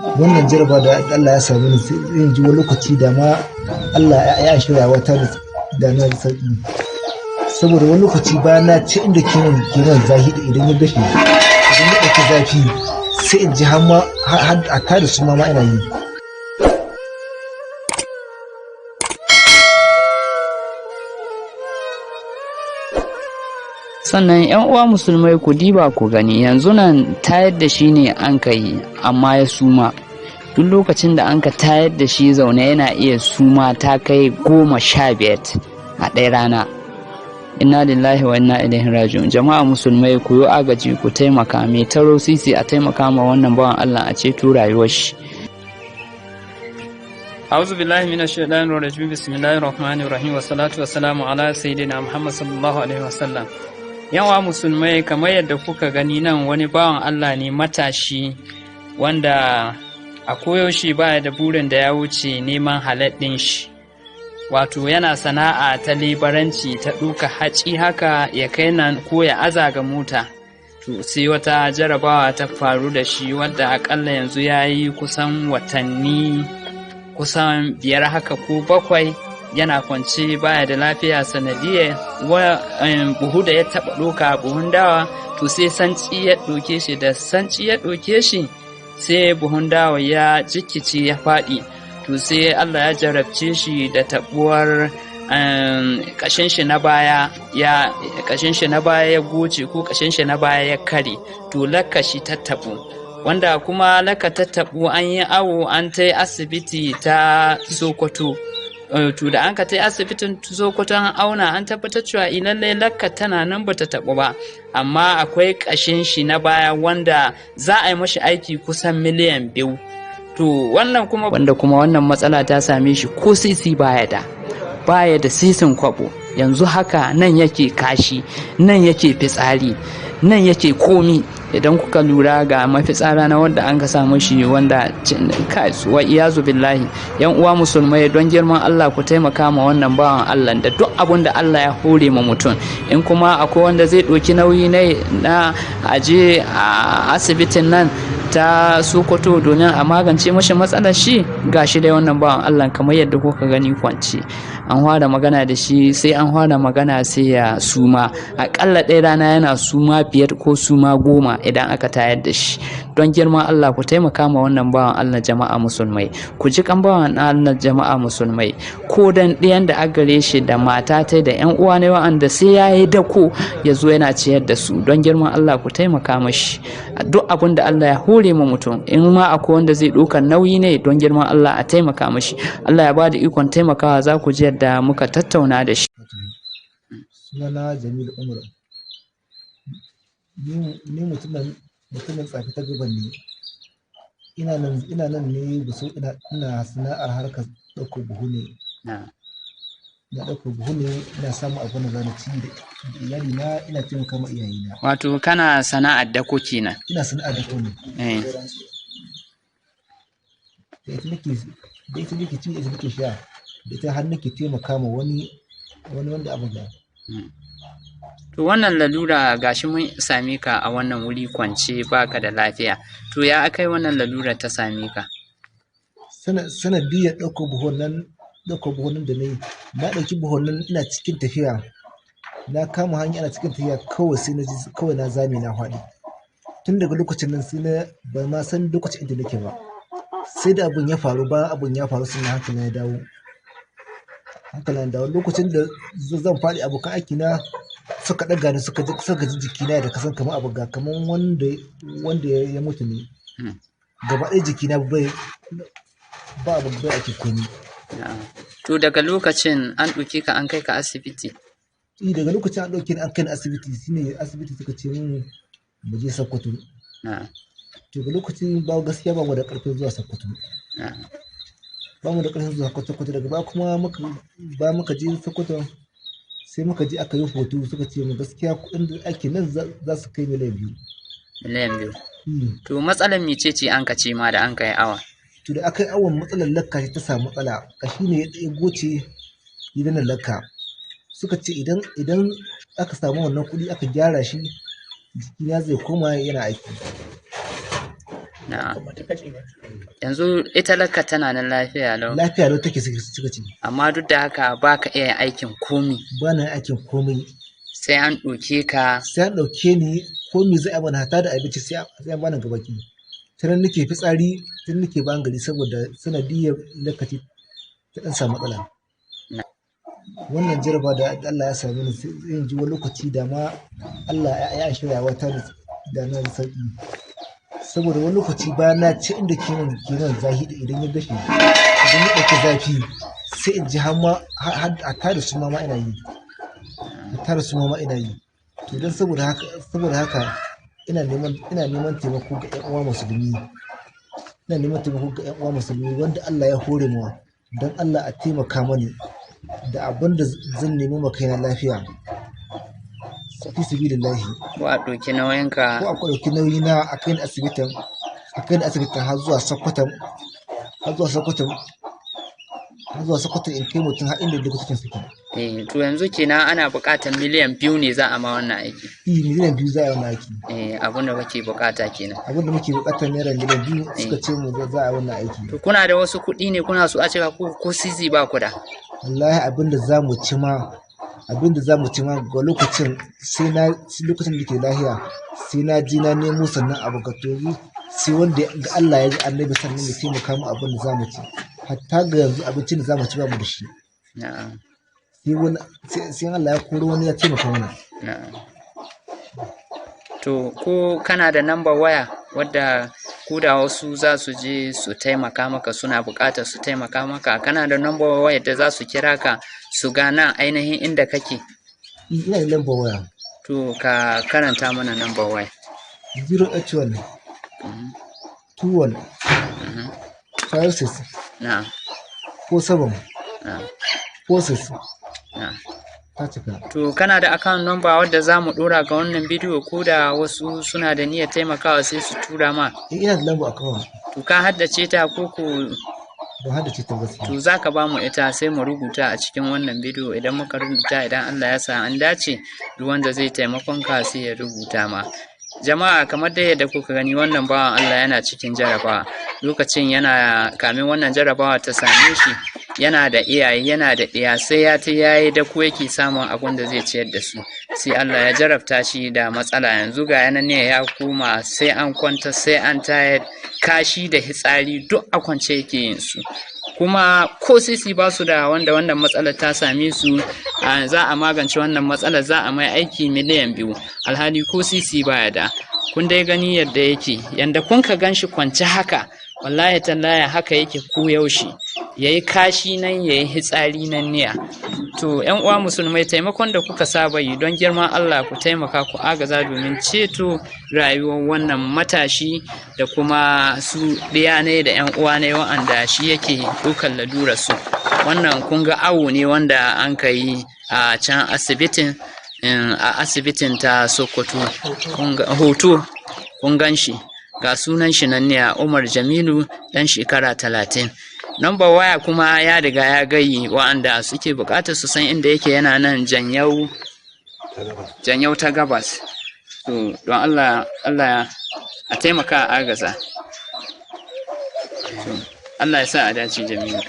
wannan jaraba da Allah ya sami ni sai in ji wani lokaci da ma Allah ya shirya wata da na sauki saboda wani lokaci bayan na ci inda kiran zahi da idan ya dafe idan ya ɗauki zafi sai in ji har a tada su ma ina yi. Sannan yan uwa musulmai ku diba ku gani yanzu nan tayar da shi ne an ka yi amma ya suma duk lokacin da an ka tayar da shi zaune yana iya suma ta kai 15 a ɗaya rana. Inna lillahi wa inna ilaihi raji'un. Jama'a musulmai ku yi agaji ku taimaka mai taro sisi a taimaka ma wannan bawan Allah a ceto rayuwar shi. أعوذ بالله من الشيطان الرجيم بسم الله الرحمن الرحيم والصلاة والسلام على سيدنا محمد صلى الله عليه وسلم. Yawa musulmai kamar yadda kuka gani nan wani bawan Allah ne matashi wanda a koyaushe baya da burin da ya wuce neman haladdin shi. Wato yana sana'a ta lebaranci ta ɗuka haci haka ya kai nan ko ya aza ga mota. To sai wata jarabawa ta faru da shi wadda akalla yanzu ya yi kusan watanni kusan 5 haka ko 7 yana kwance baya da lafiya sanadiyar buhu da ya taɓa ɗoka buhun dawa to sai sanci ya ɗoke shi da sanci ya ɗoke shi sai buhun dawa ya jikice ya faɗi to sai Allah ya jarabce shi da taɓuwar ƙashin shi na baya ya goce ko ƙashin shi na baya ya kare to lakka shi ta taɓu wanda kuma laka ta taɓu an yi awo an ta asibiti ta Sokoto. To da an ka tai asibitin Sokoto an auna an tabbatar cewa lallai lakka tana nan bata taɓu ba amma akwai ƙashin shi na baya wanda za a yi mashi aiki kusan miliyan 2. To wannan kuma wannan matsala ta same shi ko sisi baya da sisin kwabo yanzu haka nan yake kashi nan yake fitsari nan yake komi idan kuka lura ga mafitsara na wanda an ka samu shi wanda wa iyazu billahi. Yan uwa musulmai don girman Allah ku taimaka ma wannan bawan Allah da duk abin da Allah ya hore ma mutum in kuma akwai wanda zai ɗauki nauyi na aje a asibitin nan ta Sokoto domin a magance mashi matsalar shi gashi dai wannan bawan Allah kamar yadda kuka gani kwance an fara magana da shi sai an fara magana sai ya suma akalla ɗaya rana yana suma 5 ko suma 10 idan aka tayar da shi. Don girman Allah ku taimaka ma wannan bawan Allah jama'a musulmai ku ji kan bawan Allah jama'a musulmai ko dan ɗayan da agare shi da mata ta da ƴan uwa ne wa'anda sai yayi dako ya zo yana ciyar da su don girman Allah ku taimaka mashi duk abin da Allah ya hore ma mutum in ma akwai wanda zai ɗaukar nauyi ne don girman Allah a taimaka mashi. Allah ya bada ikon taimakawa za ku ji yadda muka tattauna da shi. Sunana Jamil Umar. Ni mutumin tsafi ta gaban ne. Ina nan ne buso ina sana'ar harkar ɗaukar buhu ne. Na ɗaukar buhu ne ina samun abin da zan ci da iyali na ina taimaka ma iyayena. Wato kana sana'ar dako kenan. Ina sana'ar dako ne. Da ita nake ci da ita nake sha da ita har nake taimaka ma wani wanda abu ga. To wannan lalura gashi mun same ka a wannan wuri kwance baka da lafiya. To ya akai wannan lalura ta same ka? Sanadiyar ɗaukar buhun nan da nayi na ɗauki buhun nan ina cikin tafiya na kama hanya ana cikin tafiya kawai sai na ji kawai na zame na faɗi. Tun daga lokacin nan sai na ba ma san lokacin inda nake ba. Sai da abun ya faru bayan abun ya faru sai hankali ya dawo. Lokacin da zan faɗi abokan aiki na suka ɗaga ni suka ji jikina da kasan kamar abu ga kamar wanda ya mutu ne. Gaba ɗaya jikina ba abu bai ake komi. To daga lokacin an ɗauke ka an kai ka asibiti? Daga lokacin an ɗauke ni an kai ni asibiti shine asibiti suka ce min mu je Sokoto. To daga lokacin ba gaskiya ba mu da ƙarfin zuwa Sokoto. Ba mu da ƙarfin zuwa Sokoto daga ba kuma muka je Sokoto sai muka je aka yi hoto suka ce mu gaskiya kuɗin da ake nan za su kai miliyan 2. Miliyan 2. To matsalar mece ce an ka ce ma da an kai awa? To da aka yi awon matsalar lakka ta samu matsala kashi ne ya goce idan lakka suka ce idan aka samu wannan kuɗi aka gyara shi jikina zai koma yana aiki. Yanzu ita lakka tana nan lafiya lau. Lafiya lau take suka ce. Amma duk da haka ba ka iya aikin komi. Ba na aikin komai. Sai an ɗauke ka. Sai an ɗauke ni komi zai mana hata da abinci sai an bani gabaki. Tanan nake fitsari, tun nake bayan gari saboda sanadiyyar lokaci ta ɗan samu matsala. Wannan jaraba da Allah ya same ni sai in ji wani lokaci da ma Allah ya shirya wata da na sauƙi. Saboda wani lokaci bayan na ci inda kenan zafi idan ya gashi idan ya ɗauki zafi sai in ji har a tada su ma ina yi. A tada su ma ina yi. To don saboda haka ina neman taimako ga ƴan uwa musulmi. Ina neman taimako ga ƴan uwa musulmi wanda Allah ya hore mawa don Allah a taimaka mani da abin da zan nemi ma kaina lafiya. Fi sabilillahi. Ko a ɗauki nauyinka. Ko a ɗauki nauyi na a kai ni asibitin har zuwa Sokoto in kai mutum har inda likitocin suke. To yanzu kenan ana buƙatar miliyan 2 ne za a ma wannan aiki. Miliyan 2 za a yi wannan aiki. Abin da kake buƙata kenan. Abin da muke buƙata naira miliyan 2 suka ce mu za a yi wannan aiki. To kuna da wasu kuɗi ne kuna so a ce ko sisi ba ku da? Wallahi abin da za mu ci ma ga lokacin lokacin da ke lahiya sai na ji na nemo sannan abu ga tobi sai wanda ga Allah ya ji annabi sannan ya taimaka mu abin da za mu ci. Hatta ga yanzu abincin da za mu ci ba mu da shi. Sai Allah ya koro wani ya taimaka mana. To ko kana da number waya wadda ko da wasu za su je su taimaka maka suna buƙatar su taimaka maka, kana da number waya da za su kira ka su gana ainihin inda kake? Ina da number waya. To ka karanta mana number waya. 081 21 56 47 46. Ta cika. To kana da account number wadda za mu ɗora ga wannan bidiyo ko da wasu suna da niyyar taimakawa sai su tura ma? Ina da lambar account. To ka haddace ta ko ban haddace ta gaskiya. To za ka ba mu ita sai mu rubuta a cikin wannan bidiyo, idan muka rubuta idan Allah ya sa an dace duk wanda zai taimakon ka sai ya rubuta ma. Jama'a kamar da yadda kuka gani wannan bawan Allah yana cikin jarabawa, lokacin kamin wannan jarabawa ta same shi yana da iyaye yana da ɗiya, sai yayi da ko yake samun abin da zai ciyar da su, sai Allah ya jarabta shi da matsala. Yanzu ga yanan ne ya koma sai an kwanta sai an tayar, kashi da hitsari duk a kwance yake yin su, kuma ko sisi ba su da wanda wannan matsalar ta same su. Za a magance wannan matsalar, za a mai aiki miliyan 2, alhali ko sisi baya da. Kun dai gani yadda yake, yanda kun ka gan shi kwance haka, wallahi tallahi haka yake ko yaushe, yayi kashi nan yayi hitsari nan niya. To ƴan uwa musulmai, taimakon da kuka saba yi don girman Allah ku taimaka ku agaza domin ceto rayuwar wannan matashi da kuma su ɗiya ne da ƴan uwa ne wa'anda shi yake dukan lalura su. Wannan kun ga awo ne wanda an ka yi a can asibitin ta Sokoto. Hoto kun gan shi, ga sunan shi nan ne, Umar Jamilu, dan shekara 30. Number waya kuma ya riga ya gayi wa'anda suke buƙatar su san inda yake, yana nan Janyau ta Gabas. To don Allah a taimaka a agaza. Allah ya sa a dace Jamilu.